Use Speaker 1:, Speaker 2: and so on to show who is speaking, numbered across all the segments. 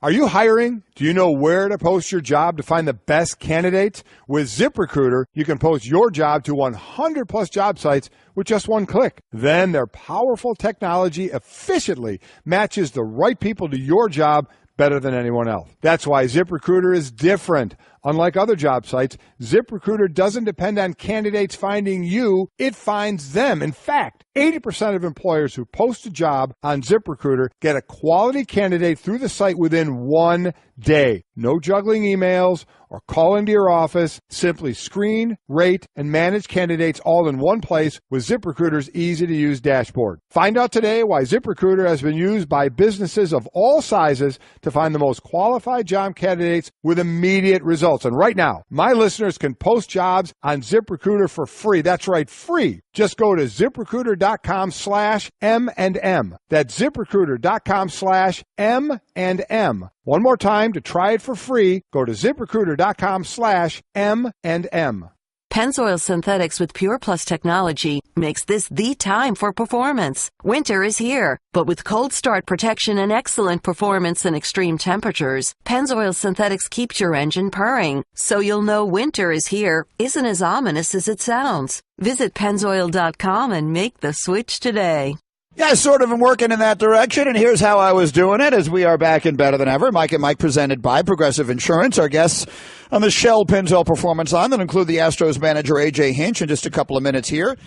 Speaker 1: Are you hiring? Do you know where to post your job to find the best candidates? With ZipRecruiter, you can post your job to 100 plus job sites with just one click. Then their powerful technology efficiently matches the right people to your job better than anyone else. That's why ZipRecruiter is different. Unlike other job sites, ZipRecruiter doesn't depend on candidates finding you, it finds them. In fact, 80% of employers who post a job on ZipRecruiter get a quality candidate through the site within 1 day. No juggling emails or calling to your office. Simply screen, rate, and manage candidates all in one place with ZipRecruiter's easy-to-use dashboard. Find out today why ZipRecruiter has been used by businesses of all sizes to find the most qualified job candidates with immediate results. And right now, my listeners can post jobs on ZipRecruiter for free. That's right, free. Just go to ZipRecruiter.com/M&M. That's ZipRecruiter.com/M&M. One more time, to try it for free, go to ZipRecruiter.com/M&M.
Speaker 2: Pennzoil Synthetics with Pure Plus technology makes this the time for performance. Winter is here, but with cold start protection and excellent performance in extreme temperatures, Pennzoil Synthetics keeps your engine purring, so you'll know winter is here isn't as ominous as it sounds. Visit Pennzoil.com and make the switch today.
Speaker 3: Yeah, I sort of am working in that direction, and here's how I was doing it as we are back in Better Than Ever. Mike and Mike presented by Progressive Insurance. Our guests on the Shell Pennzoil Performance Line that include the Astros manager AJ Hinch in just a couple of minutes here.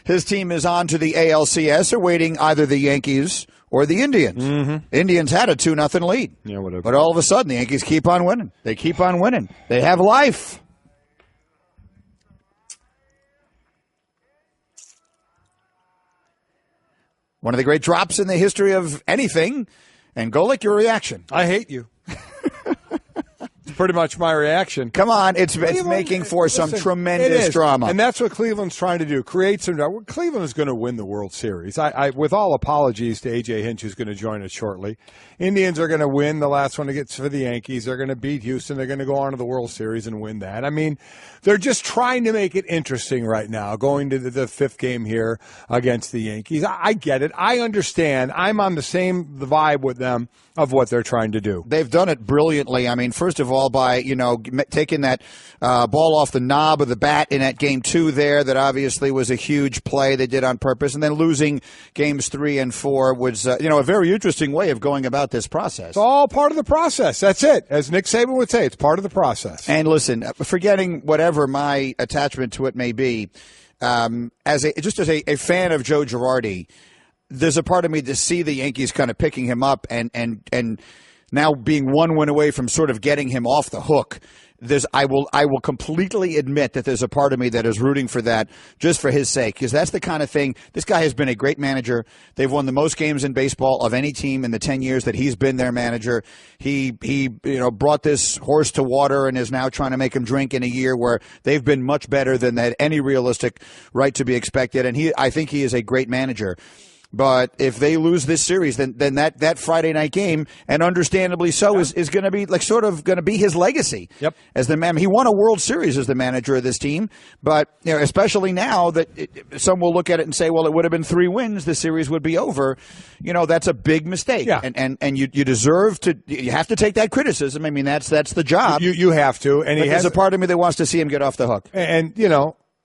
Speaker 3: His team is on to the ALCS, awaiting either the Yankees or the Indians. Mm-hmm. Indians had a 2-0 lead.
Speaker 1: Yeah, whatever.
Speaker 3: But all of a sudden, the Yankees keep on winning. They keep on winning. They have life. One of the great drops in the history of anything. And Golic, your reaction.
Speaker 1: I hate you. It's pretty much my reaction.
Speaker 3: Come on, it's making for some tremendous drama.
Speaker 1: And that's what Cleveland's trying to do, create some drama. Cleveland is going to win the World Series. I with all apologies to AJ Hinch, who's going to join us shortly. Indians are going to win the last one that gets for the Yankees. They're going to beat Houston. They're going to go on to the World Series and win that. I mean, they're just trying to make it interesting right now, going to the fifth game here against the Yankees. I get it. I understand. I'm on the vibe with them of what they're trying to do.
Speaker 3: They've done it brilliantly. I mean, first of all, by, taking that ball off the knob of the bat in that game 2 there, that obviously was a huge play they did on purpose. And then losing games 3 and 4 was, a very interesting way of going about this process.
Speaker 1: It's all part of the process. That's it. As Nick Saban would say, it's part of the process.
Speaker 3: And listen, forgetting whatever my attachment to it may be, as a fan of Joe Girardi, there's a part of me to see the Yankees kind of picking him up and now being one win away from sort of getting him off the hook. I will completely admit that there's a part of me that is rooting for that just for his sake, because that's the kind of thing. This guy has been a great manager. They've won the most games in baseball of any team in the 10 years that he's been their manager. He brought this horse to water and is now trying to make him drink in a year where they've been much better than they had any realistic right to be expected. And I think he is a great manager. But if they lose this series, then that Friday night game, and understandably so, is going to be sort of going to be his legacy.
Speaker 1: Yep.
Speaker 3: As the man, he won a World Series as the manager of this team. But especially now that some will look at it and say, well, it would have been 3 wins, the series would be over. That's a big mistake.
Speaker 1: Yeah.
Speaker 3: And you deserve to. You have to take that criticism. I mean, that's the job.
Speaker 1: You have to. And
Speaker 3: there's a part of me that wants to see him get off the hook.
Speaker 1: And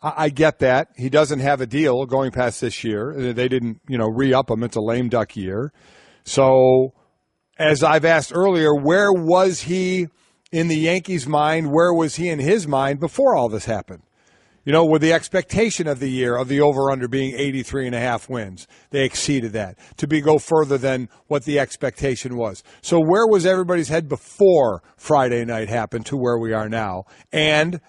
Speaker 1: I get that. He doesn't have a deal going past this year. They didn't, re-up him. It's a lame duck year. So, as I've asked earlier, where was he in the Yankees' mind? Where was he in his mind before all this happened? With the expectation of the year of the over-under being 83.5 wins. They exceeded that to go further than what the expectation was. So where was everybody's head before Friday night happened to where we are now? And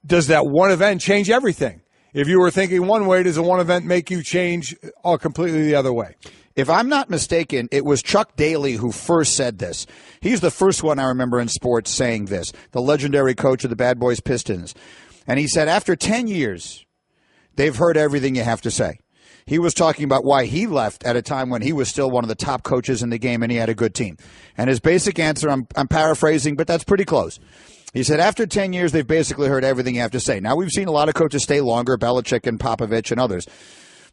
Speaker 1: does that one event change everything? If you were thinking one way, does the one event make you change all completely the other way?
Speaker 3: If I'm not mistaken, it was Chuck Daly who first said this. He's the first one I remember in sports saying this, the legendary coach of the Bad Boys Pistons. And he said after 10 years, they've heard everything you have to say. He was talking about why he left at a time when he was still one of the top coaches in the game and he had a good team. And his basic answer, I'm paraphrasing, but that's pretty close. He said, after 10 years, they've basically heard everything you have to say. Now, we've seen a lot of coaches stay longer, Belichick and Popovich and others.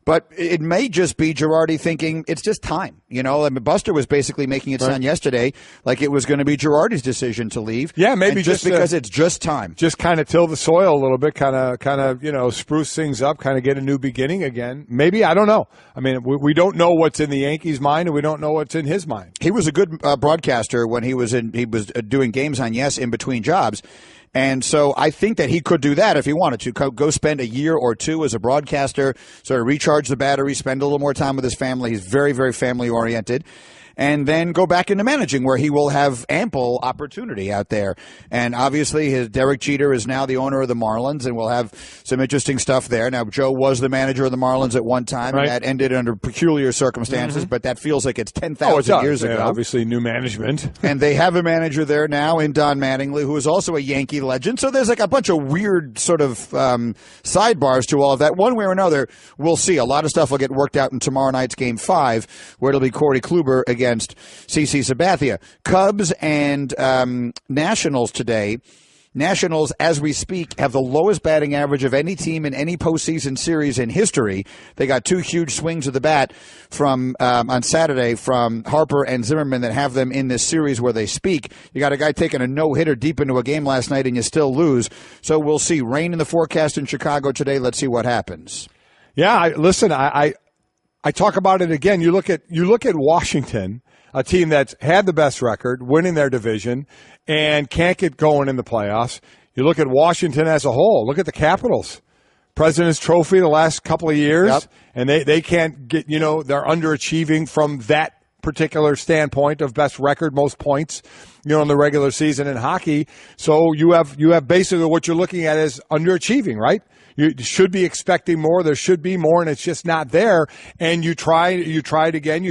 Speaker 3: But it may just be Girardi thinking it's just time. You know, I mean, Buster was basically making it sound yesterday like it was going to be Girardi's decision to leave.
Speaker 1: Yeah, maybe
Speaker 3: just because it's just time.
Speaker 1: Just kind of till the soil a little bit, kind of, you know, spruce things up, kind of get a new beginning again. Maybe, I don't know. I mean, we don't know what's in the Yankees' mind, and we don't know what's in his mind.
Speaker 3: He was a good broadcaster when he was doing games on Yes in between jobs. And so I think that he could do that if he wanted to. Go spend a year or two as a broadcaster, sort of recharge the battery, spend a little more time with his family. He's very, very family-oriented. And then go back into managing where he will have ample opportunity out there. And obviously, Derek Jeter is now the owner of the Marlins, and we'll have some interesting stuff there. Now, Joe was the manager of the Marlins at one time, and that ended under peculiar circumstances, but that feels like it's 10,000 years ago.
Speaker 1: Obviously, new management.
Speaker 3: And they have a manager there now in Don Mattingly, who is also a Yankee legend. So there's like a bunch of weird sort of sidebars to all of that. One way or another, we'll see. A lot of stuff will get worked out in tomorrow night's Game 5, where it'll be Corey Kluber against CC Sabathia. Cubs and Nationals today. Nationals, as we speak, have the lowest batting average of any team in any postseason series in history. They got two huge swings of the bat from on Saturday from Harper and Zimmerman that have them in this series where they speak. You got a guy taking a no-hitter deep into a game last night, and you still lose. So we'll see. Rain in the forecast in Chicago today. Let's see what happens.
Speaker 1: Yeah, listen, I talk about it again. You look at Washington, a team that's had the best record, winning their division, and can't get going in the playoffs. You look at Washington as a whole. Look at the Capitals. President's Trophy the last couple of years, and they can't get, you know, they're underachieving from that particular standpoint of best record, most points, you know, in the regular season in hockey. So you have basically what you're looking at is underachieving, right? You should be expecting more. There should be more, and it's just not there. And you try it again.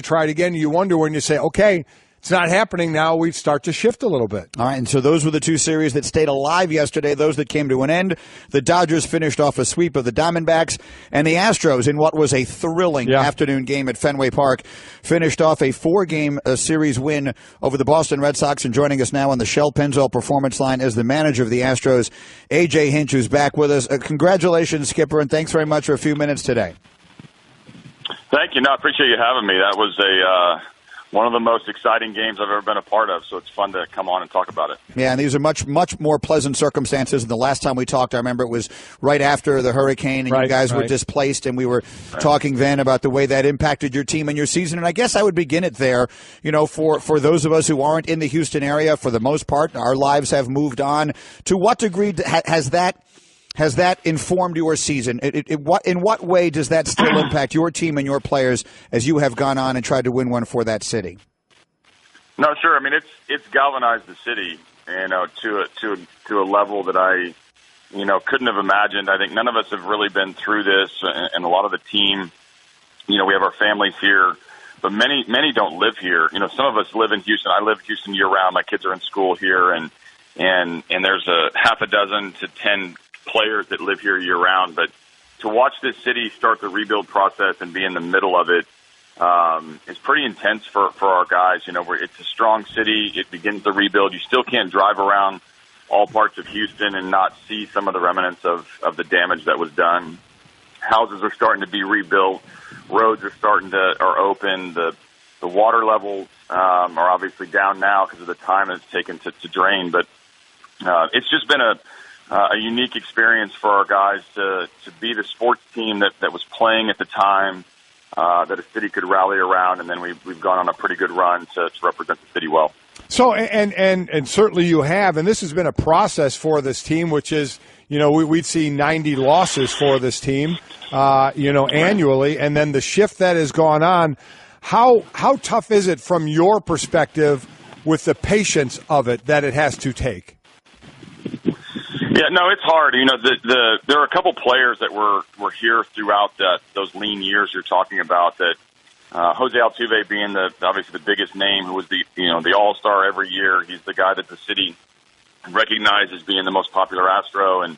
Speaker 1: You wonder when you say, okay, it's not happening now. We start to shift a little bit.
Speaker 3: All right, and so those were the two series that stayed alive yesterday, those that came to an end. The Dodgers finished off a sweep of the Diamondbacks, and the Astros, in what was a thrilling afternoon game at Fenway Park, finished off a 4-game series win over the Boston Red Sox. And joining us now on the Shell Pennzoil Performance Line is the manager of the Astros, AJ Hinch, who's back with us. Congratulations, Skipper, and thanks very much for a few minutes today.
Speaker 4: Thank you. No, I appreciate you having me. That was one of the most exciting games I've ever been a part of, so it's fun to come on and talk about it.
Speaker 3: Yeah, and these are much, much more pleasant circumstances than the last time we talked. I remember it was right after the hurricane, and you guys were displaced, and we were talking then about the way that impacted your team and your season. And I guess I would begin it there. You know, for those of us who aren't in the Houston area, for the most part, our lives have moved on. To what degree has that informed your season? In what way does that still impact your team and your players as you have gone on and tried to win one for that city?
Speaker 4: No, sure. I mean, it's galvanized the city, you know, to a level that I, you know, couldn't have imagined. I think none of us have really been through this, and a lot of the team, you know, we have our families here, but many don't live here. You know, some of us live in Houston. I live in Houston year round. My kids are in school here, and there's a half a dozen to 10 players that live here year round, but to watch this city start the rebuild process and be in the middle of it is pretty intense for our guys. You know, it's a strong city. It begins the rebuild. You still can't drive around all parts of Houston and not see some of the remnants of the damage that was done. Houses are starting to be rebuilt. Roads are open. The water levels are obviously down now because of the time it's taken to drain, but it's just been a unique experience for our guys to be the sports team that was playing at the time, that a city could rally around, and then we've gone on a pretty good run to represent the city well.
Speaker 1: So, and certainly you have, and this has been a process for this team, which is, you know, we'd see 90 losses for this team, you know, annually, and then the shift that has gone on. How tough is it from your perspective with the patience of it that it has to take?
Speaker 4: Yeah, no, it's hard. You know, there are a couple players that were here throughout those lean years you're talking about. That Jose Altuve being obviously the biggest name, who was the All-Star every year. He's the guy that the city recognized as being the most popular Astro, and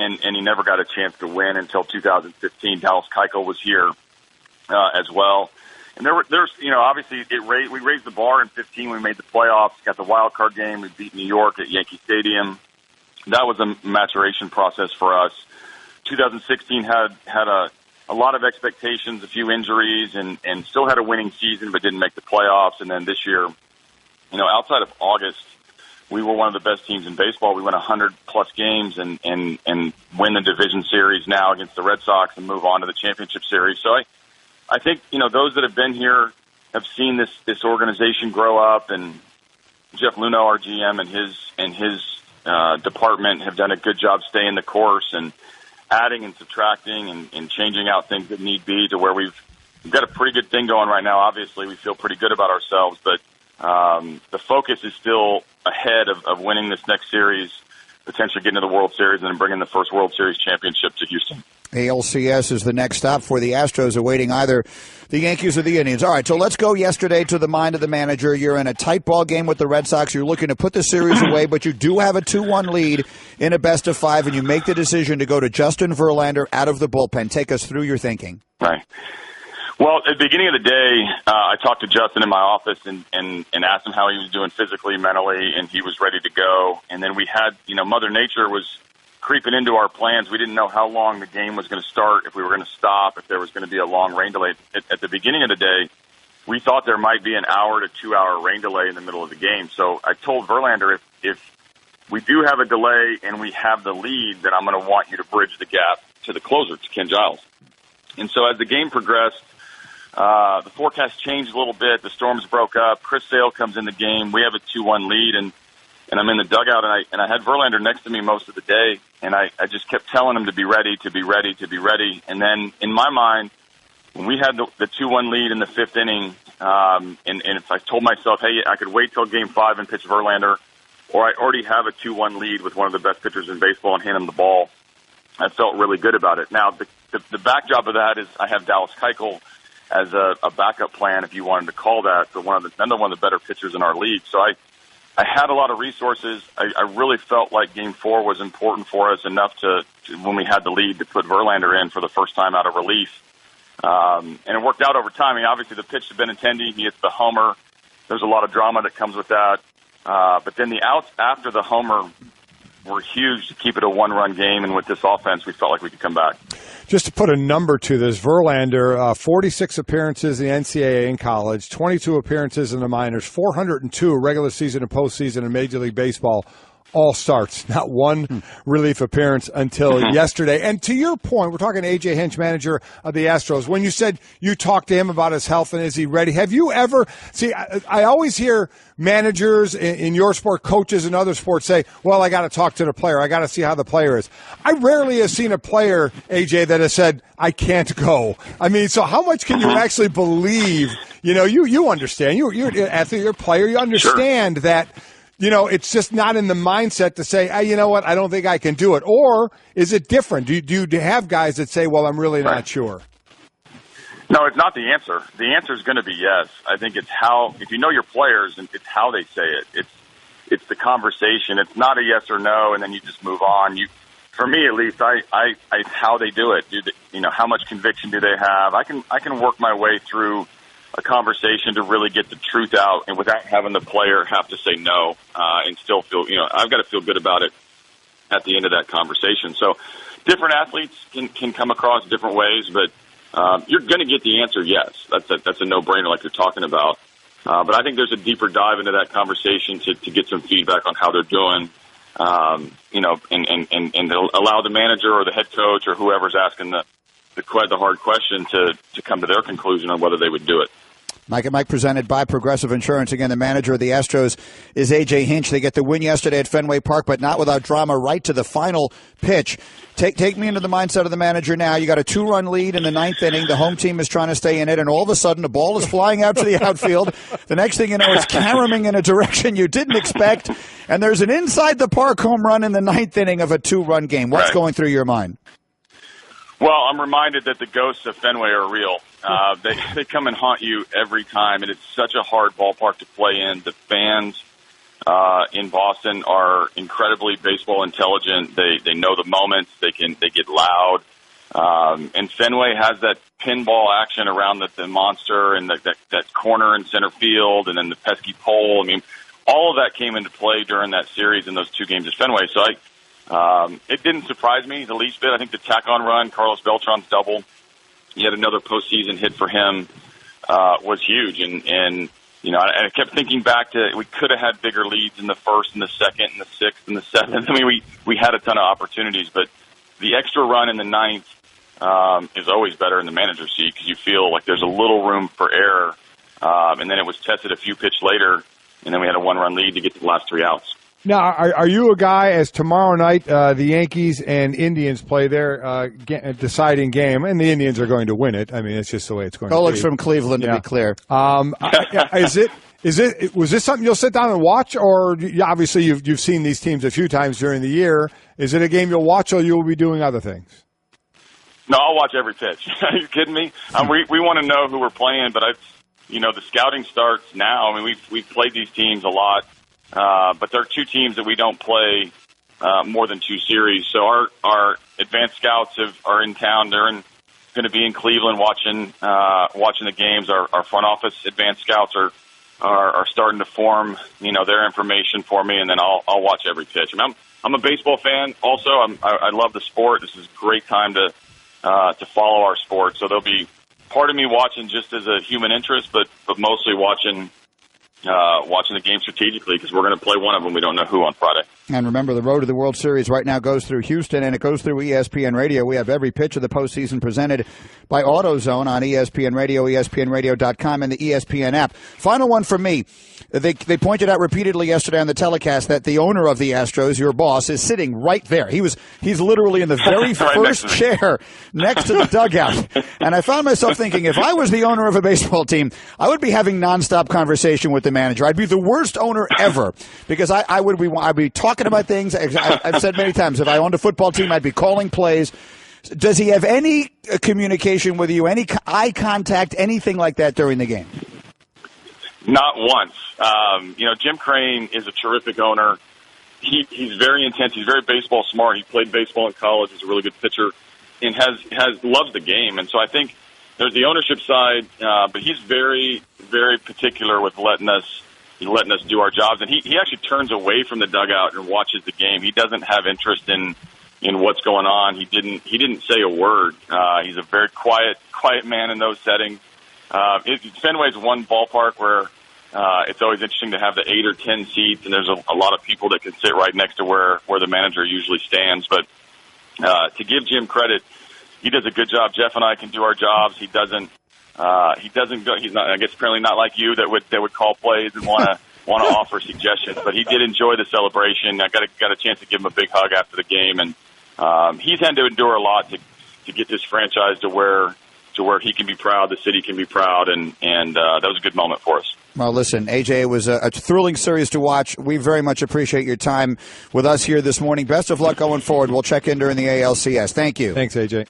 Speaker 4: he never got a chance to win until 2015. Dallas Keuchel was here as well. And there's you know, obviously we raised the bar in 15. We made the playoffs, got the wild card game. We beat New York at Yankee Stadium. That was a maturation process for us. 2016 had a lot of expectations, a few injuries, and still had a winning season but didn't make the playoffs. And then this year, outside of August, we were one of the best teams in baseball. We won 100-plus games and win the division series now against the Red Sox and move on to the championship series. So I think, those that have been here have seen this organization grow up, and Jeff Luno, our GM, and his department have done a good job staying the course and adding and subtracting and changing out things that need be to where we've got a pretty good thing going right now. Obviously, we feel pretty good about ourselves, but the focus is still ahead of winning this next series, potentially getting to the World Series, and then bringing the first World Series championship to Houston.
Speaker 3: ALCS is the next stop for the Astros, awaiting either the Yankees or the Indians. All right, so let's go yesterday to the mind of the manager. You're in a tight ball game with the Red Sox. You're looking to put the series away, but you do have a 2-1 lead in a best-of-5, and you make the decision to go to Justin Verlander out of the bullpen. Take us through your thinking.
Speaker 4: Right. Well, at the beginning of the day, I talked to Justin in my office and asked him how he was doing physically, mentally, and he was ready to go. And then we had, Mother Nature was creeping into our plans. We didn't know how long the game was going to start, if we were going to stop, if there was going to be a long rain delay. At the beginning of the day, we thought there might be an hour to 2-hour rain delay in the middle of the game. So I told Verlander, if we do have a delay and we have the lead, then I'm going to want you to bridge the gap to the closer, to Ken Giles. And so as the game progressed, the forecast changed a little bit. The storms broke up. Chris Sale comes in the game. We have a 2-1 lead, and I'm in the dugout, and I had Verlander next to me most of the day, and I just kept telling him to be ready, to be ready, to be ready. And then in my mind, when we had the 2-1 lead in the fifth inning, and if I told myself, hey, I could wait till Game 5 and pitch Verlander, or I already have a 2-1 lead with one of the best pitchers in baseball and hand him the ball, I felt really good about it. Now, the backdrop of that is I have Dallas Keuchel as a backup plan, if you wanted to call that, for another one of the better pitchers in our league. So I had a lot of resources. I really felt like Game 4 was important for us enough to when we had the lead, to put Verlander in for the first time out of relief. And it worked out over time. I mean, obviously the pitch to Benintendi, he hits the homer. There's a lot of drama that comes with that. But then the outs after the homer were huge to keep it a one-run game, and with this offense, we felt like we could come back.
Speaker 1: Just to put a number to this, Verlander, 46 appearances in the NCAA in college, 22 appearances in the minors, 402 regular season and postseason in Major League Baseball. All starts, not one relief appearance until yesterday. And to your point, we're talking AJ Hinch, manager of the Astros. When you said you talked to him about his health and is he ready, have you ever – see, I always hear managers in your sport, coaches in other sports say, well, I got to talk to the player. I got to see how the player is. I rarely have seen a player, AJ, that has said, I can't go. I mean, so how much can you actually believe? You understand. You're an athlete, you're a player. You understand that – it's just not in the mindset to say, hey, you know what, I don't think I can do it. Or is it different? Do you have guys that say, well, I'm really not sure?
Speaker 4: No, it's not the answer. The answer is going to be yes. I think it's how, if you know your players, and it's how they say it. It's the conversation. It's not a yes or no, and then you just move on. For me, at least, it's how they do it. How much conviction do they have? I can work my way through a conversation to really get the truth out, and without having the player have to say no, and still feel, I've got to feel good about it at the end of that conversation. So different athletes can come across different ways, but you're going to get the answer yes. That's a no-brainer like you're talking about. But I think there's a deeper dive into that conversation to get some feedback on how they're doing, and allow the manager or the head coach or whoever's asking the hard question to come to their conclusion on whether they would do it.
Speaker 3: Mike and Mike presented by Progressive Insurance. Again, the manager of the Astros is AJ Hinch. They get the win yesterday at Fenway Park, but not without drama, right to the final pitch. Take me into the mindset of the manager now. You got a 2-run lead in the ninth inning. The home team is trying to stay in it, and all of a sudden the ball is flying out to the outfield. The next thing you know, it's caroming in a direction you didn't expect, and there's an inside-the-park home run in the ninth inning of a 2-run game. What's going through your mind?
Speaker 4: Well, I'm reminded that the ghosts of Fenway are real. They come and haunt you every time, and it's such a hard ballpark to play in. The fans in Boston are incredibly baseball intelligent. They know the moments. They get loud. And Fenway has that pinball action around the monster and that corner in center field, and then the pesky pole. I mean, all of that came into play during that series in those two games at Fenway. So it didn't surprise me the least bit. I think the tack-on run, Carlos Beltran's double, yet another postseason hit for him was huge. And I kept thinking back to we could have had bigger leads in the first and the second and the sixth and the seventh. I mean, we had a ton of opportunities, but the extra run in the ninth is always better in the manager's seat because you feel like there's a little room for error. And then it was tested a few pitch later, and then we had a one-run lead to get to the last 3 outs.
Speaker 1: Now, are you a guy, as tomorrow night the Yankees and Indians play their deciding game, and the Indians are going to win it? I mean, it's just the way it's going to be.
Speaker 3: Golic's from Cleveland, to be clear.
Speaker 1: Was this something you'll sit down and watch, or obviously you've seen these teams a few times during the year? Is it a game you'll watch, or you'll be doing other things?
Speaker 4: No, I'll watch every pitch. Are you kidding me? We want to know who we're playing, but the scouting starts now. I mean, we've played these teams a lot. But there are 2 teams that we don't play more than 2 series. So our advanced scouts are in town. They're going to be in Cleveland watching the games. Our front office advanced scouts are starting to form their information for me, and then I'll watch every pitch. I mean, I'm a baseball fan. Also, I love the sport. This is a great time to follow our sport. So there'll be part of me watching just as a human interest, but mostly watching the game strategically because we're going to play one of them. We don't know who on Friday.
Speaker 3: And remember, the road to the World Series right now goes through Houston, and it goes through ESPN Radio. We have every pitch of the postseason presented by AutoZone on ESPN Radio, ESPNRadio.com, and the ESPN app. Final one from me. They pointed out repeatedly yesterday on the telecast that the owner of the Astros, your boss, is sitting right there. He's literally in the very
Speaker 4: right
Speaker 3: first chair next to the dugout. And I found myself thinking, if I was the owner of a baseball team, I would be having nonstop conversation with the manager. I'd be the worst owner ever because I'd be talking about things. I've said many times, if I owned a football team, I'd be calling plays. Does he have any communication with you, any eye contact, anything like that during the game?
Speaker 4: Not once. Jim Crane is a terrific owner. He's very intense. He's very baseball smart. He played baseball in college. He's a really good pitcher and loves the game. And so I think there's the ownership side, but he's very, very particular with letting us do our jobs. And he actually turns away from the dugout and watches the game. He doesn't have interest in what's going on. He didn't say a word. He's a very quiet man in those settings. Fenway's one ballpark where it's always interesting to have the 8 or 10 seats, and there's a lot of people that can sit right next to where the manager usually stands. But to give Jim credit, he does a good job. Jeff and I can do our jobs. He doesn't go. He's not. I guess apparently not like you that would call plays and want to offer suggestions. But he did enjoy the celebration. I got a chance to give him a big hug after the game, and he's had to endure a lot to get this franchise to where he can be proud, the city can be proud, and that was a good moment for us.
Speaker 3: Well, listen, AJ, it was a thrilling series to watch. We very much appreciate your time with us here this morning. Best of luck going forward. We'll check in during the ALCS. Thank you.
Speaker 1: Thanks, AJ.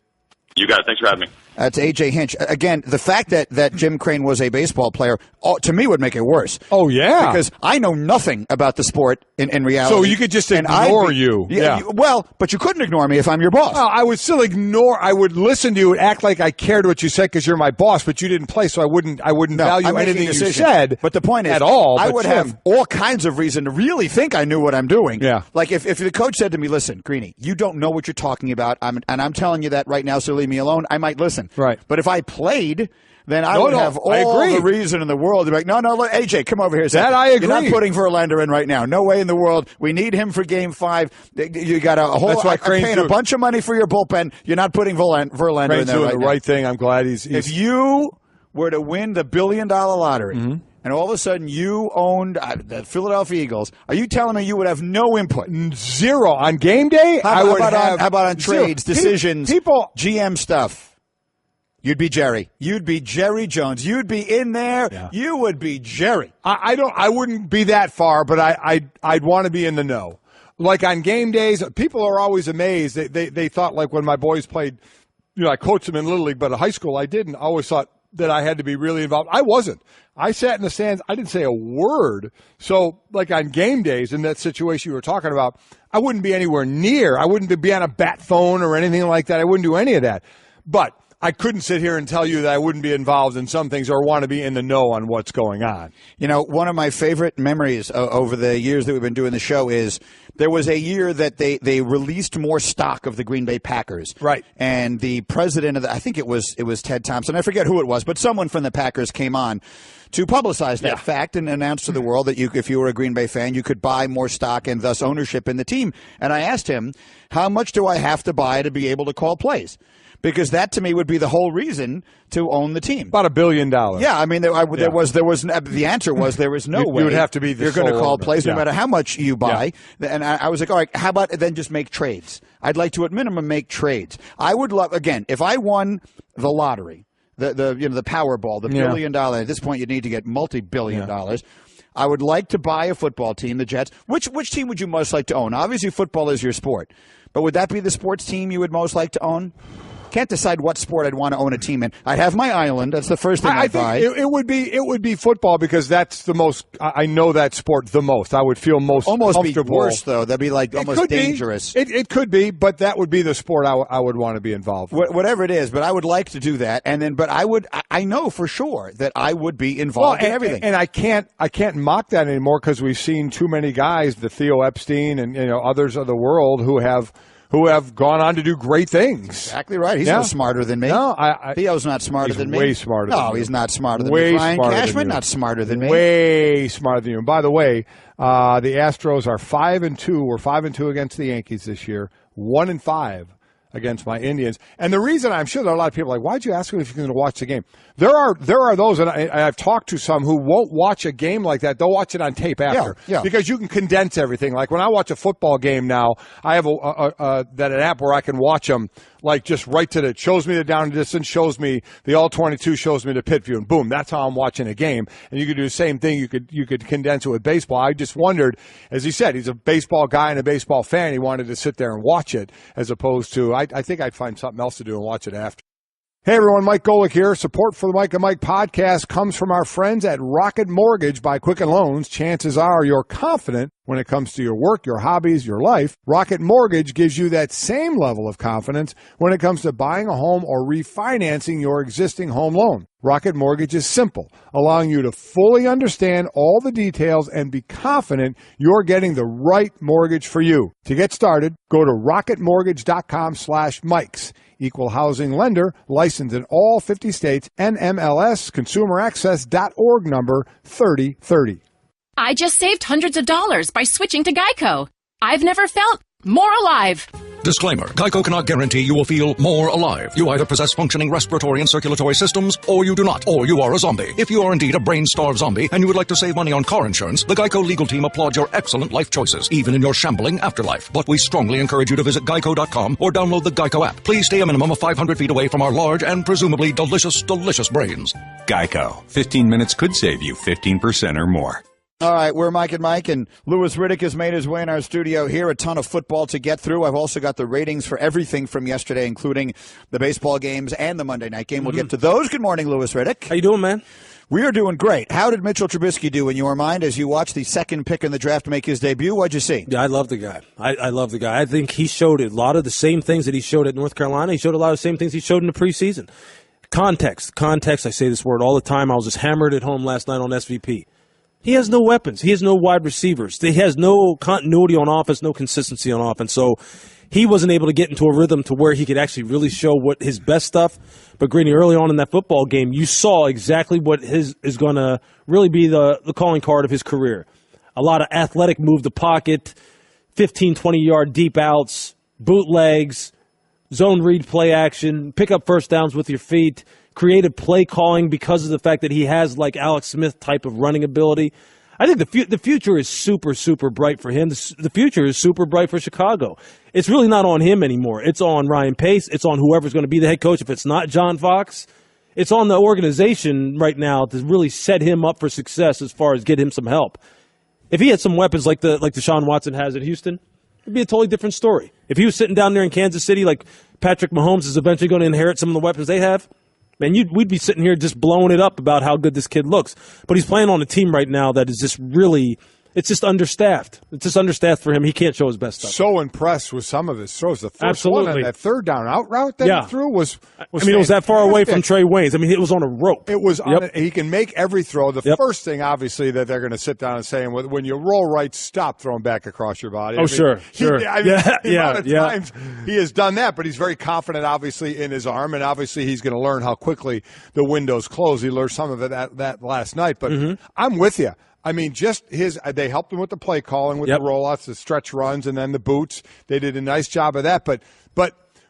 Speaker 4: You got it. Thanks for having me.
Speaker 3: That's AJ Hinch. Again, the fact that Jim Crane was a baseball player, to me, would make it worse.
Speaker 1: Oh, yeah.
Speaker 3: Because I know nothing about the sport in reality.
Speaker 1: So you could just ignore you.
Speaker 3: Yeah. Well, but you couldn't ignore me if I'm your boss.
Speaker 1: I would still ignore. I would listen to you and act like I cared what you said because you're my boss, but you didn't play, so I wouldn't value anything you said.
Speaker 3: But the point is,
Speaker 1: at all,
Speaker 3: I would have all kinds of reason to really think I knew what I'm doing.
Speaker 1: Yeah.
Speaker 3: Like if the coach said to me, "Listen, Greeny, you don't know what you're talking about," and I'm telling you that right now, so leave me alone. I might listen.
Speaker 1: Right.
Speaker 3: But if I played, then I would have all the reason in the world to be like, no, look, AJ, come over here.
Speaker 1: That I agree.
Speaker 3: You're not putting Verlander in right now. No way in the world. We need him for Game 5. You got a whole.
Speaker 1: That's why
Speaker 3: I'm paying a bunch of money for your bullpen. You're not putting Verlander
Speaker 1: Crane's
Speaker 3: in there
Speaker 1: doing
Speaker 3: right
Speaker 1: the
Speaker 3: now.
Speaker 1: right thing. I'm glad he's.
Speaker 3: If you were to win the $1 billion lottery,
Speaker 1: mm-hmm.
Speaker 3: and all of a sudden you owned the Philadelphia Eagles, are you telling me you would have no input?
Speaker 1: Zero on game day.
Speaker 3: How about on trades, decisions, GM stuff? You'd be Jerry. You'd be Jerry Jones. You'd be in there. Yeah. You would be Jerry.
Speaker 1: I wouldn't be that far, but I'd want to be in the know. Like on game days, people are always amazed. They thought like when my boys played, I coached them in Little League, but at high school I didn't. I always thought that I had to be really involved. I wasn't. I sat in the stands. I didn't say a word. So like on game days in that situation you were talking about, I wouldn't be anywhere near. I wouldn't be on a bat phone or anything like that. I wouldn't do any of that. But I couldn't sit here and tell you that I wouldn't be involved in some things or want to be in the know on what's going on.
Speaker 3: You know, one of my favorite memories over the years that we've been doing the show is there was a year that they released more stock of the Green Bay Packers.
Speaker 1: Right.
Speaker 3: And the president of I think it was Ted Thompson. I forget who it was, but someone from the Packers came on to publicize that fact and announce to the world that if you were a Green Bay fan, you could buy more stock and thus ownership in the team. And I asked him, how much do I have to buy to be able to call plays? Because that, to me, would be the whole reason to own the team.
Speaker 1: About $1 billion.
Speaker 3: Yeah, I mean, there was the answer was there was no way
Speaker 1: you would have to be the
Speaker 3: you're going to call plays no matter how much you buy.
Speaker 1: Yeah.
Speaker 3: And I was like, all right, how about then just make trades? I'd like to at minimum make trades. I would love, again, if I won the lottery, the Powerball, the $1 billion. At this point, you need to get multi-billion dollars. I would like to buy a football team, the Jets. Which team would you most like to own? Obviously, football is your sport, but would that be the sports team you would most like to own? Can't decide what sport I'd want to own a team in. I'd have my island. That's the first thing I'd buy.
Speaker 1: It would be football because that's the most. I know that sport the most. I would feel most
Speaker 3: almost
Speaker 1: comfortable.
Speaker 3: Be worse though. That'd be like almost dangerous.
Speaker 1: It could be, but that would be the sport I would want to be involved with.
Speaker 3: Whatever it is, but I would like to do that. And then, but I know for sure that I would be involved in everything.
Speaker 1: And I can't mock that anymore because we've seen too many guys, the Theo Epstein and others of the world who have gone on to do great things.
Speaker 3: Exactly right. He's no smarter than me.
Speaker 1: No,
Speaker 3: Theo's not smarter than me.
Speaker 1: Way smarter than me.
Speaker 3: No, he's not smarter than
Speaker 1: way
Speaker 3: me. Brian
Speaker 1: smarter
Speaker 3: Cashman,
Speaker 1: than you.
Speaker 3: not smarter than me.
Speaker 1: Way smarter than you. And by the way, the Astros are 5-2. We're 5-2 against the Yankees this year. 1-5 against my Indians. And the reason, I'm sure there are a lot of people like, why'd you ask me if you're going to watch the game? There are those, and I've talked to some who won't watch a game like that. They'll watch it on tape after.
Speaker 3: Yeah.
Speaker 1: Because you can condense everything. Like when I watch a football game now, I have an app where I can watch them like just right to it shows me the down and distance, shows me the all 22, shows me the pit view, and boom, that's how I'm watching a game. And you could do the same thing. You could condense it with baseball. I just wondered, as he said, he's a baseball guy and a baseball fan. He wanted to sit there and watch it as opposed to, I think I'd find something else to do and watch it after. Hey everyone, Mike Golic here. Support for the Mike and Mike podcast comes from our friends at Rocket Mortgage by Quicken Loans. Chances are you're confident when it comes to your work, your hobbies, your life. Rocket Mortgage gives you that same level of confidence when it comes to buying a home or refinancing your existing home loan. Rocket Mortgage is simple, allowing you to fully understand all the details and be confident you're getting the right mortgage for you. To get started, go to rocketmortgage.com/Mikes. Equal housing lender, licensed in all 50 states, NMLS, consumeraccess.org number 3030.
Speaker 5: I just saved hundreds of dollars by switching to Geico. I've never felt more alive.
Speaker 6: Disclaimer. Geico cannot guarantee you will feel more alive. You either possess functioning respiratory and circulatory systems, or you do not, or you are a zombie. If you are indeed a brain-starved zombie and you would like to save money on car insurance, the Geico legal team applauds your excellent life choices, even in your shambling afterlife. But we strongly encourage you to visit geico.com or download the Geico app. Please stay a minimum of 500 feet away from our large and presumably delicious brains.
Speaker 7: Geico. 15 minutes could save you 15% or more.
Speaker 3: All right, we're Mike and Mike, and Louis Riddick has made his way in our studio here. A ton of football to get through. I've also got the ratings for everything from yesterday, including the baseball games and the Monday night game. We'll get to those. Good morning, Louis Riddick.
Speaker 8: How you doing, man?
Speaker 3: We are doing great. How did Mitchell Trubisky do in your mind as you watched the second pick in the draft make his debut? What'd you see?
Speaker 8: Yeah, I love the guy. I love the guy. I think he showed a lot of the same things that he showed at North Carolina. He showed a lot of the same things he showed in the preseason. Context. I say this word all the time. I was just hammered at home last night on SVP. He has no weapons. He has no wide receivers. He has no continuity on offense, no consistency on offense. So he wasn't able to get into a rhythm to where he could actually really show what his best stuff. But Greney, early on in that football game, you saw exactly what is going to really be the calling card of his career. A lot of athletic move the pocket, 15, 20-yard deep outs, bootlegs, zone read play action, pick up first downs with your feet, creative play calling because of the fact that he has like Alex Smith type of running ability. I think the future is super, super bright for him. The future is super bright for Chicago. It's really not on him anymore. It's on Ryan Pace. It's on whoever's going to be the head coach. If it's not John Fox, it's on the organization right now to really set him up for success as far as get him some help. If he had some weapons like Deshaun Watson has at Houston, it'd be a totally different story. If he was sitting down there in Kansas City like Patrick Mahomes is eventually going to inherit some of the weapons they have, man, we'd be sitting here just blowing it up about how good this kid looks. But he's playing on a team right now that is just really It's just understaffed. It's just understaffed for him. He can't show his best stuff.
Speaker 1: So impressed with some of his throws. The first
Speaker 8: Absolutely.
Speaker 1: one on that third down out route that he threw was
Speaker 8: I mean, it was that far away from
Speaker 1: fantastic.
Speaker 8: Trey Waynes. I mean, it was on a rope.
Speaker 1: It was on he can make every throw. The
Speaker 8: Yep.
Speaker 1: first thing, obviously, that they're going to sit down and say, when you roll right, stop throwing back across your body.
Speaker 8: Oh, sure.
Speaker 1: The amount of
Speaker 8: yeah.
Speaker 1: times he has done that, but he's very confident, obviously, in his arm, and obviously he's going to learn how quickly the windows close. He learned some of it that last night, but I'm with you. I mean, just they helped him with the play calling, with the rollouts, the stretch runs, and then the boots. They did a nice job of that, but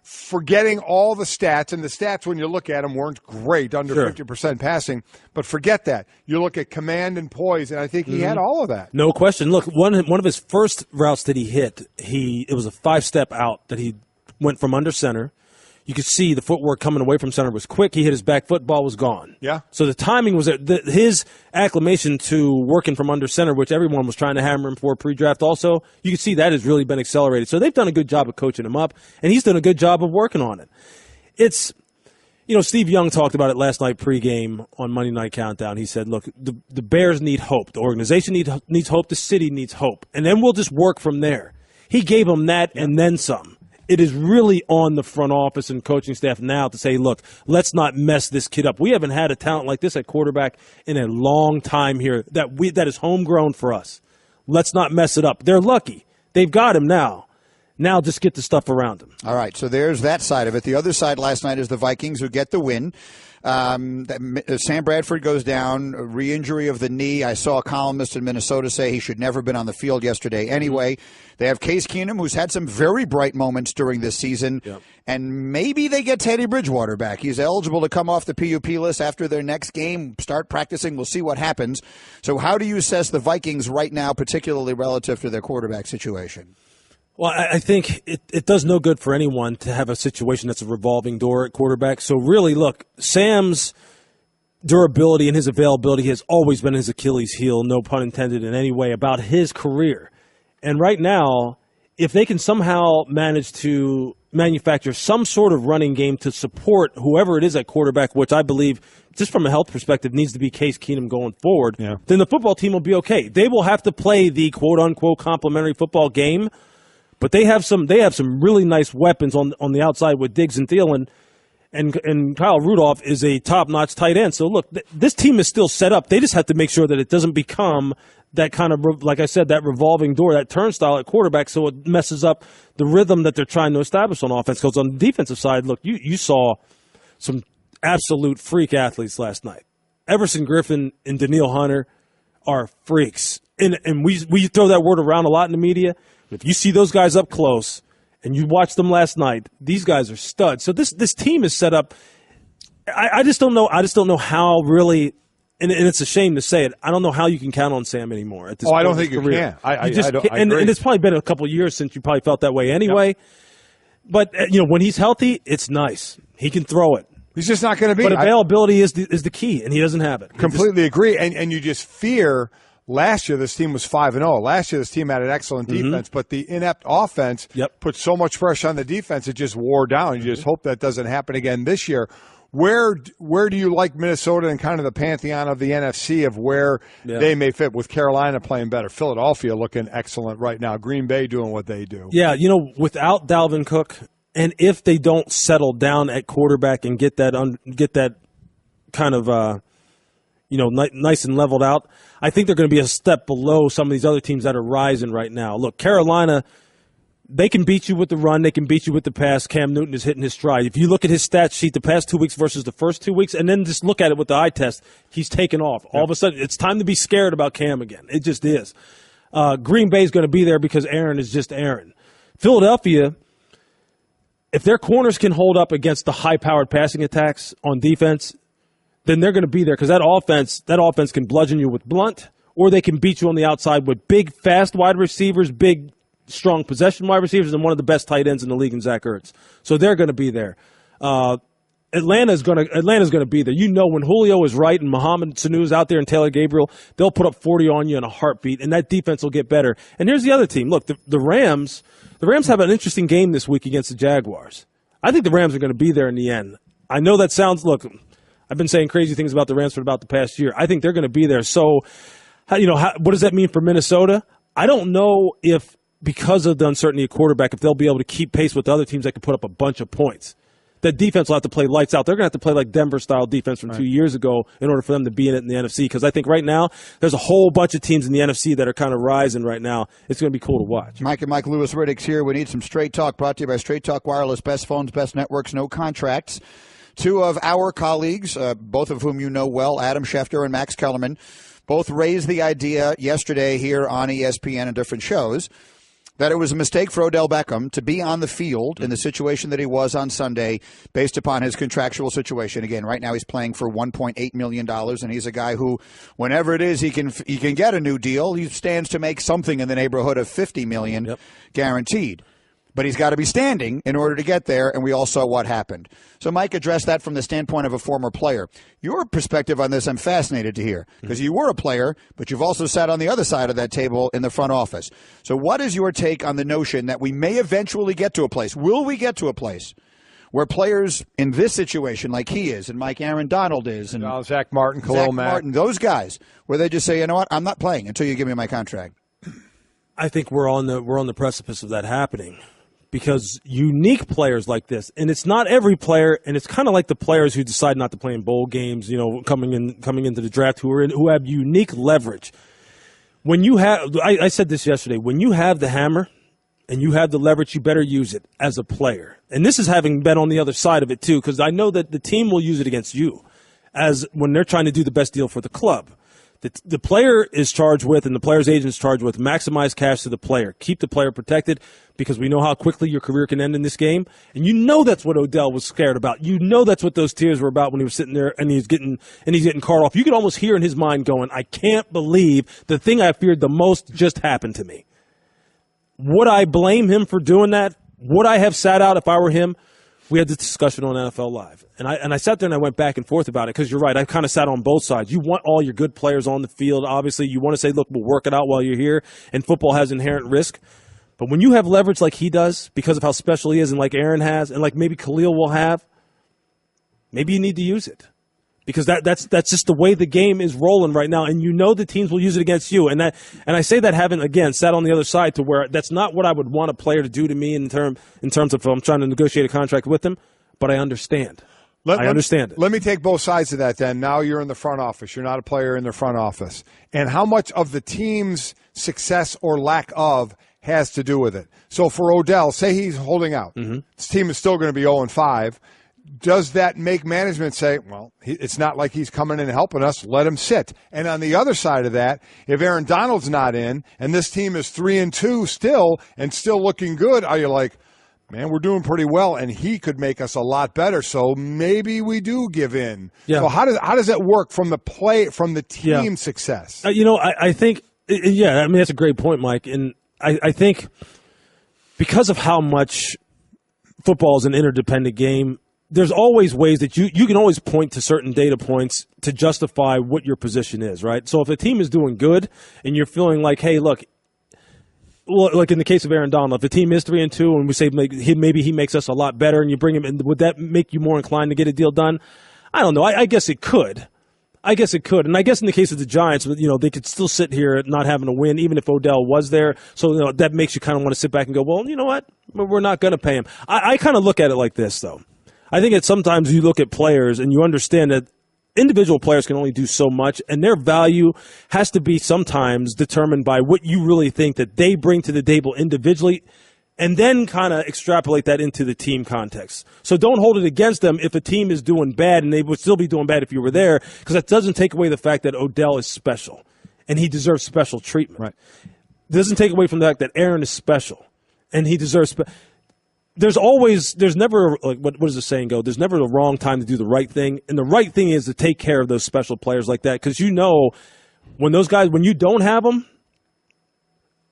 Speaker 1: forgetting all the stats, and the stats when you look at them weren't great, under 50% passing, but forget that. You look at command and poise, and I think he had all of that.
Speaker 8: No question. Look, one of his first routes that he hit, it was a 5-step out that he went from under center. You could see the footwork coming away from center was quick. He hit his back foot, ball was gone.
Speaker 1: Yeah.
Speaker 8: So the timing was there. His acclimation to working from under center, which everyone was trying to hammer him for pre-draft also, you can see that has really been accelerated. So they've done a good job of coaching him up, and he's done a good job of working on it. It's, Steve Young talked about it last night pregame on Monday Night Countdown. He said, look, the Bears need hope. The organization needs hope. The city needs hope. And then we'll just work from there. He gave them that and then some. It is really on the front office and coaching staff now to say, look, let's not mess this kid up. We haven't had a talent like this at quarterback in a long time here that is homegrown for us. Let's not mess it up. They're lucky. They've got him now. Now just get the stuff around him.
Speaker 3: All right, so there's that side of it. The other side last night is the Vikings who get the win. Sam Bradford goes down, re-injury of the knee. I saw a columnist in Minnesota say he should never have been on the field yesterday anyway. They have Case Keenum, who's had some very bright moments during this season, and maybe they get Teddy Bridgewater back. He's eligible to come off the PUP list after their next game, start practicing. We'll see what happens. So how do you assess the Vikings right now, particularly relative to their quarterback situation?
Speaker 8: Well, I think it does no good for anyone to have a situation that's a revolving door at quarterback. So really, look, Sam's durability and his availability has always been his Achilles heel, no pun intended in any way, about his career. And right now, if they can somehow manage to manufacture some sort of running game to support whoever it is at quarterback, which I believe, just from a health perspective, needs to be Case Keenum going forward, then the football team will be okay. They will have to play the quote-unquote complementary football game, but they have some really nice weapons on the outside with Diggs and Thielen, and Kyle Rudolph is a top-notch tight end. So, look, this team is still set up. They just have to make sure that it doesn't become that kind of, like I said, that revolving door, that turnstile at quarterback, so it messes up the rhythm that they're trying to establish on offense. Because on the defensive side, look, you saw some absolute freak athletes last night. Everson Griffin and Daniil Hunter are freaks. And we throw that word around a lot in the media. If you see those guys up close and you watched them last night, these guys are studs. So this team is set up. I just don't know. I just don't know how really, and it's a shame to say it, I don't know how you can count on Sam anymore at this point.
Speaker 1: I don't think you can. I agree.
Speaker 8: And it's probably been a couple of years since you probably felt that way anyway. Yep. But when he's healthy, it's nice. He can throw it.
Speaker 1: He's just not going to be.
Speaker 8: But availability is the key, and he doesn't have it.
Speaker 1: Completely agree. And you just fear. Last year, this team was 5-0. Last year, this team had an excellent defense, but the inept offense put so much pressure on the defense, it just wore down. You just hope that doesn't happen again this year. Where do you like Minnesota and kind of the pantheon of the NFC of where they may fit, with Carolina playing better, Philadelphia looking excellent right now, Green Bay doing what they do? Yeah,
Speaker 8: without Dalvin Cook, and if they don't settle down at quarterback and get that kind of nice and leveled out, I think they're going to be a step below some of these other teams that are rising right now. Look, Carolina, they can beat you with the run. They can beat you with the pass. Cam Newton is hitting his stride. If you look at his stat sheet the past 2 weeks versus the first 2 weeks, and then just look at it with the eye test, he's taken off. All of a sudden, it's time to be scared about Cam again. It just is. Green Bay is going to be there because Aaron is just Aaron. Philadelphia, if their corners can hold up against the high-powered passing attacks on defense, then they're going to be there because that offense can bludgeon you with Blunt, or they can beat you on the outside with big, fast wide receivers, big, strong possession wide receivers, and one of the best tight ends in the league in Zach Ertz. So they're going to be there. Atlanta's going to be there. When Julio is right and Mohamed Sanu is out there and Taylor Gabriel, they'll put up 40 on you in a heartbeat, and that defense will get better. And here's the other team. Look, the Rams have an interesting game this week against the Jaguars. I think the Rams are going to be there in the end. I know that sounds – look – I've been saying crazy things about the Rams for about the past year. I think they're going to be there. So What does that mean for Minnesota? I don't know if, because of the uncertainty of quarterback, if they'll be able to keep pace with other teams that can put up a bunch of points. That defense will have to play lights out. They're going to have to play like Denver-style defense from 2 years ago in order for them to be in it in the NFC. Because I think right now there's a whole bunch of teams in the NFC that are kind of rising right now. It's going to be cool to watch.
Speaker 3: Mike and Mike Lewis, Riddick's here. We need some Straight Talk, brought to you by Straight Talk Wireless. Best phones, best networks, no contracts. Two of our colleagues, both of whom you know well, Adam Schefter and Max Kellerman, both raised the idea yesterday here on ESPN and different shows that it was a mistake for Odell Beckham to be on the field in the situation that he was on Sunday based upon his contractual situation. Again, right now he's playing for $1.8 million, and he's a guy who, whenever it is he can get a new deal, he stands to make something in the neighborhood of $50 million guaranteed. But he's got to be standing in order to get there, and we all saw what happened. So Mike addressed that from the standpoint of a former player. Your perspective on this I'm fascinated to hear, because you were a player, but you've also sat on the other side of that table in the front office. So what is your take on the notion that we may eventually get to a place? Will we get to a place where players in this situation, like he is, and Mike Aaron Donald is, and
Speaker 1: Zach Martin, Khalil Mack,
Speaker 3: Martin, those guys, where they just say, you know what, I'm not playing until you give me my contract?
Speaker 8: I think we're on the precipice of that happening. Because unique players like this, and it's not every player, and it's kind of like the players who decide not to play in bowl games, coming into the draft, who have unique leverage. When you have, I said this yesterday, when you have the hammer and you have the leverage, you better use it as a player. And this is having been on the other side of it too, because I know that the team will use it against you, as when they're trying to do the best deal for the club. The player is charged with, and the player's agent is charged with, maximize cash to the player. Keep the player protected, because we know how quickly your career can end in this game. And you know that's what Odell was scared about. You know that's what those tears were about when he was sitting there and he's getting called off. You could almost hear in his mind going, I can't believe the thing I feared the most just happened to me. Would I blame him for doing that? Would I have sat out if I were him? We had this discussion on NFL Live, and I sat there and I went back and forth about it, because you're right. I kind of sat on both sides. You want all your good players on the field. Obviously, you want to say, look, we'll work it out while you're here, and football has inherent risk. But when you have leverage like he does, because of how special he is, and like Aaron has, and like maybe Khalil will have, maybe you need to use it. Because that's just the way the game is rolling right now, and you know the teams will use it against you. And I say that having, again, sat on the other side, to where that's not what I would want a player to do to me in terms of if I'm trying to negotiate a contract with them, but I understand. I understand it.
Speaker 1: Let me take both sides of that then. Now you're in the front office. You're not a player in the front office. And how much of the team's success or lack of has to do with it? So for Odell, say he's holding out. Mm-hmm. This team is still going to be 0-5. Does that make management say, well, it's not like he's coming in and helping us, let him sit? And on the other side of that, if Aaron Donald's not in and this team is 3-2 still and still looking good, are you like, man, we're doing pretty well and he could make us a lot better, so maybe we do give in? Yeah. So how does that work from the team success?
Speaker 8: I think, that's a great point, Mike. And I think because of how much football is an interdependent game, there's always ways that you can always point to certain data points to justify what your position is, right? So if a team is doing good and you're feeling like, hey, look, like in the case of Aaron Donald, if the team is 3-2 and we say maybe he makes us a lot better and you bring him in, would that make you more inclined to get a deal done? I don't know. I guess it could. And I guess in the case of the Giants, they could still sit here not having a win, even if Odell was there. So that makes you kind of want to sit back and go, well, you know what? We're not going to pay him. I kind of look at it like this, though. I think that sometimes you look at players and you understand that individual players can only do so much, and their value has to be sometimes determined by what you really think that they bring to the table individually, and then kind of extrapolate that into the team context. So don't hold it against them if a team is doing bad, and they would still be doing bad if you were there, because that doesn't take away the fact that Odell is special, and he deserves special treatment. Right. It doesn't take away from the fact that Aaron is special, and he deserves There's never, like, what does the saying go? There's never a wrong time to do the right thing. And the right thing is to take care of those special players like that. Because when those guys, when you don't have them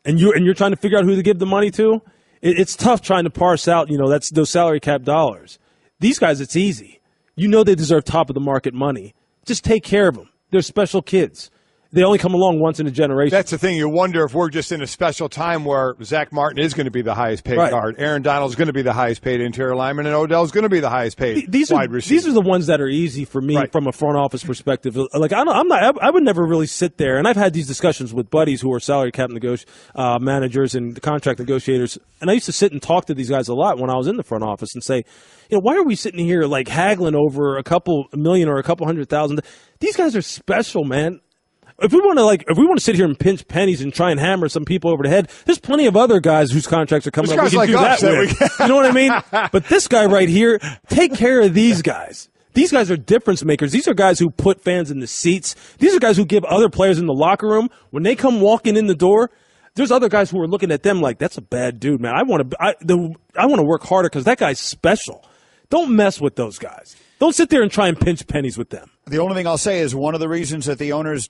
Speaker 8: and you're trying to figure out who to give the money to, it's tough trying to parse out, that's those salary cap dollars. These guys, it's easy. They deserve top of the market money. Just take care of them. They're special kids. they only come along once in a generation.
Speaker 1: That's the thing. You wonder if we're just in a special time where Zach Martin is going to be the highest paid guard, Aaron Donald is going to be the highest paid interior lineman, and Odell is going to be the highest paid wide receiver.
Speaker 8: These are the ones that are easy for me from a front office perspective. Like I would never really sit there, and I've had these discussions with buddies who are salary cap managers and the contract negotiators, and I used to sit and talk to these guys a lot when I was in the front office and say, why are we sitting here like haggling over a couple million or a couple $100,000? These guys are special, man. If we want to sit here and pinch pennies and try and hammer some people over the head, there's plenty of other guys whose contracts are coming up. We can do that with. You know what I mean? But this guy right here, take care of these guys. These guys are difference makers. These are guys who put fans in the seats. These are guys who give other players in the locker room, when they come walking in the door, there's other guys who are looking at them like, that's a bad dude, man. I want to work harder because that guy's special. Don't mess with those guys. Don't sit there and try and pinch pennies with them.
Speaker 3: The only thing I'll say is one of the reasons that the owners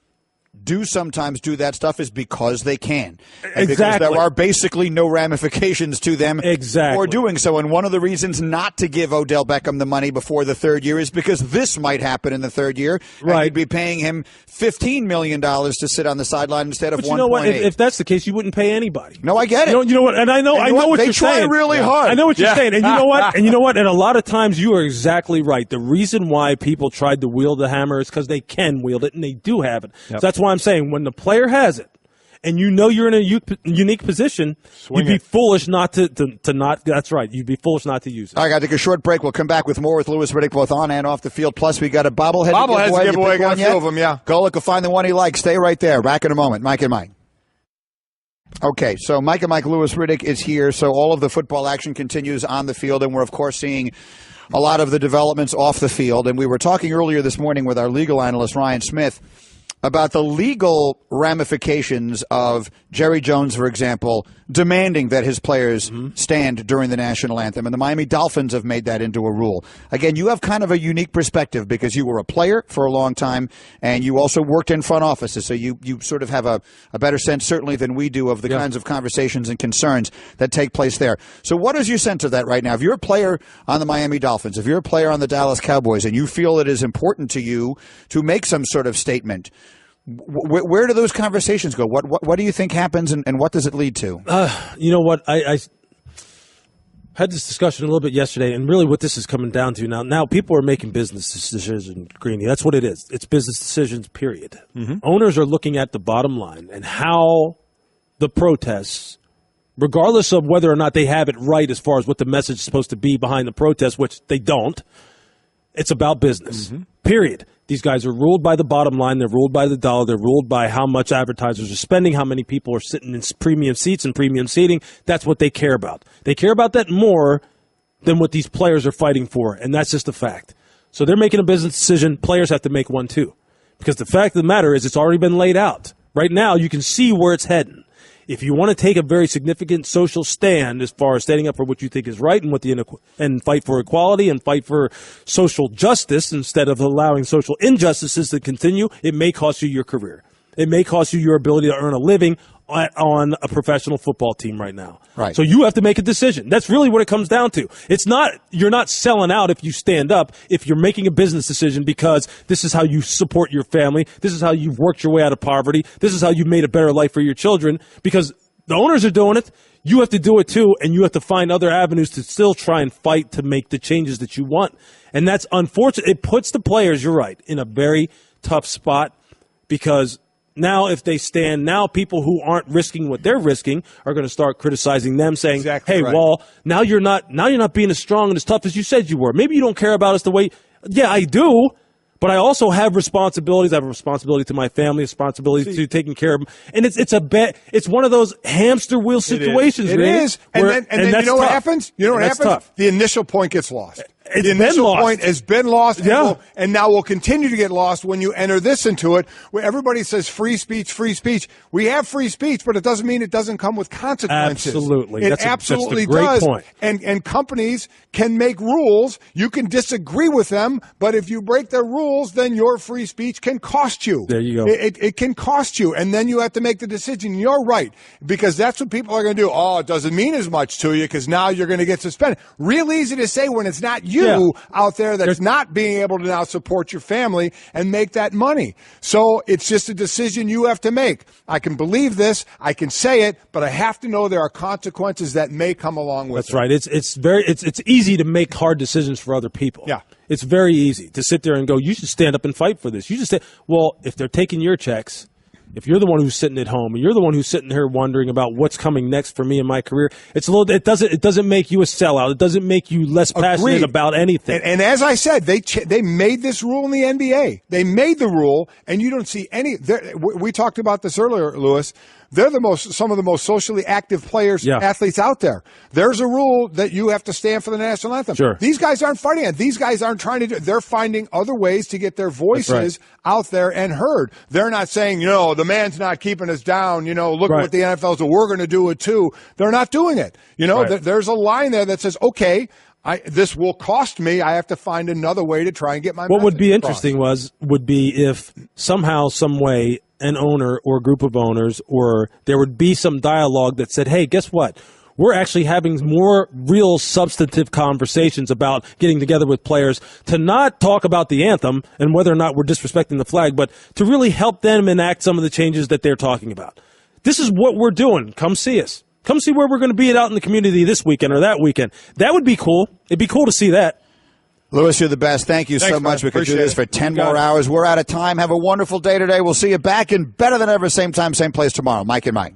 Speaker 3: do sometimes do that stuff is because they can. And because there are basically no ramifications to them for doing so. And one of the reasons not to give Odell Beckham the money before the third year is because this might happen in the third year. Right. And you'd be paying him $15 million to sit on the sideline instead of $1.8. But you know what?
Speaker 8: If that's the case, you wouldn't pay anybody.
Speaker 3: No, I get it.
Speaker 8: You know what? And I know what you're saying.
Speaker 3: They try really hard.
Speaker 8: I know what you're saying. And you know what? And a lot of times you are exactly right. The reason why people tried to wield the hammer is because they can wield it, and they do have it. Yep. So that's why I'm saying when the player has it, and you're in a unique position, you'd be foolish not to not. That's right. You'd be foolish not to use it.
Speaker 3: All right, got to take a short break. We'll come back with more with Louis Riddick, both on and off the field. Plus, we got a bobblehead
Speaker 1: to give away. Got a few of them, yeah.
Speaker 3: Golic will find the one he likes. Stay right there. Back in a moment. Mike and Mike. Okay, so Mike and Mike, Louis Riddick is here. So all of the football action continues on the field, and we're, of course, seeing a lot of the developments off the field. And we were talking earlier this morning with our legal analyst, Ryan Smith, about the legal ramifications of Jerry Jones, for example, demanding that his players stand during the national anthem. And the Miami Dolphins have made that into a rule. Again, you have kind of a unique perspective because you were a player for a long time and you also worked in front offices. So you sort of have a better sense, certainly, than we do of the kinds of conversations and concerns that take place there. So what is your sense of that right now? If you're a player on the Miami Dolphins, if you're a player on the Dallas Cowboys, and you feel it is important to you to make some sort of statement, where do those conversations go? What do you think happens, and what does it lead to?
Speaker 8: You know what? I had this discussion a little bit yesterday, and really what this is coming down to now people are making business decisions, Greney. That's what it is. It's business decisions, period. Owners are looking at the bottom line and how the protests, regardless of whether or not they have it right as far as what the message is supposed to be behind the protest, which they don't, it's about business, period. These guys are ruled by the bottom line. They're ruled by the dollar. They're ruled by how much advertisers are spending, how many people are sitting in premium seats and premium seating. That's what they care about. They care about that more than what these players are fighting for, and that's just a fact. So they're making a business decision. Players have to make one too, because the fact of the matter is it's already been laid out. Right now, you can see where it's heading. If you want to take a very significant social stand as far as standing up for what you think is right and fight for equality and fight for social justice instead of allowing social injustices to continue, it may cost you your career. It may cost you your ability to earn a living on a professional football team right now.
Speaker 3: Right.
Speaker 8: So you have to make a decision. That's really what it comes down to. You're not selling out if you stand up, if you're making a business decision because this is how you support your family, this is how you've worked your way out of poverty, this is how you've made a better life for your children, because the owners are doing it. You have to do it too, and you have to find other avenues to still try and fight to make the changes that you want. And that's unfortunate. It puts the players, you're right, in a very tough spot because now, if they stand, now people who aren't risking what they're risking are going to start criticizing them, saying, "Hey, well, now you're not being as strong and as tough as you said you were. Maybe you don't care about us the way." Yeah, I do, but I also have responsibilities. I have a responsibility to my family, responsibility to taking care of them, and it's one of those hamster wheel situations.
Speaker 1: It is, and then you know what happens? You know what happens?
Speaker 8: Tough.
Speaker 1: The initial point gets lost.
Speaker 8: The
Speaker 1: initial point has been lost, and now will continue to get lost when you enter this into it, where everybody says free speech, free speech. We have free speech, but it doesn't mean it doesn't come with consequences.
Speaker 8: Absolutely.
Speaker 1: It absolutely
Speaker 8: that's a great
Speaker 1: does.
Speaker 8: Point.
Speaker 1: And companies can make rules. You can disagree with them, but if you break their rules, then your free speech can cost you.
Speaker 8: There you go.
Speaker 1: It can cost you, and then you have to make the decision. You're right, because that's what people are going to do. Oh, it doesn't mean as much to you because now you're going to get suspended. Real easy to say when it's not you. you out there that's not being able to now support your family and make that money. So it's just a decision you have to make. I can believe this, I can say it, but I have to know there are consequences that may come along with it.
Speaker 8: That's right. It's easy to make hard decisions for other people.
Speaker 1: Yeah.
Speaker 8: It's very easy to sit there and go, you should stand up and fight for this. You just say, well, if they're taking your checks, if you're the one who's sitting at home and you're the one who's sitting here wondering about what's coming next for me in my career, it doesn't make you a sellout. It doesn't make you less passionate about anything.
Speaker 1: And as I said, they made this rule in the NBA. They made the rule, and you don't see any. We talked about this earlier, Lewis. They're some of the most socially active players, athletes out there. There's a rule that you have to stand for the national anthem.
Speaker 8: Sure.
Speaker 1: These guys aren't fighting it. These guys aren't trying to do it. They're finding other ways to get their voices out there and heard. They're not saying, the man's not keeping us down. Look at what the NFL's doing. We're going to do it too. They're not doing it. There's a line there that says, okay, this will cost me. I have to find another way to try and get my message
Speaker 8: What would be
Speaker 1: across.
Speaker 8: interesting would be if somehow, some way, an owner or group of owners, or there would be some dialogue that said, hey, guess what? We're actually having more real substantive conversations about getting together with players to not talk about the anthem and whether or not we're disrespecting the flag, but to really help them enact some of the changes that they're talking about. This is what we're doing. Come see us. Come see where we're going to be out in the community this weekend or that weekend. That would be cool. It'd be cool to see that.
Speaker 3: Lewis, you're the best. Thank you so much. We could do this for 10 more hours. We're out of time. Have a wonderful day today. We'll see you back in better than ever, same time, same place tomorrow. Mike and Mike.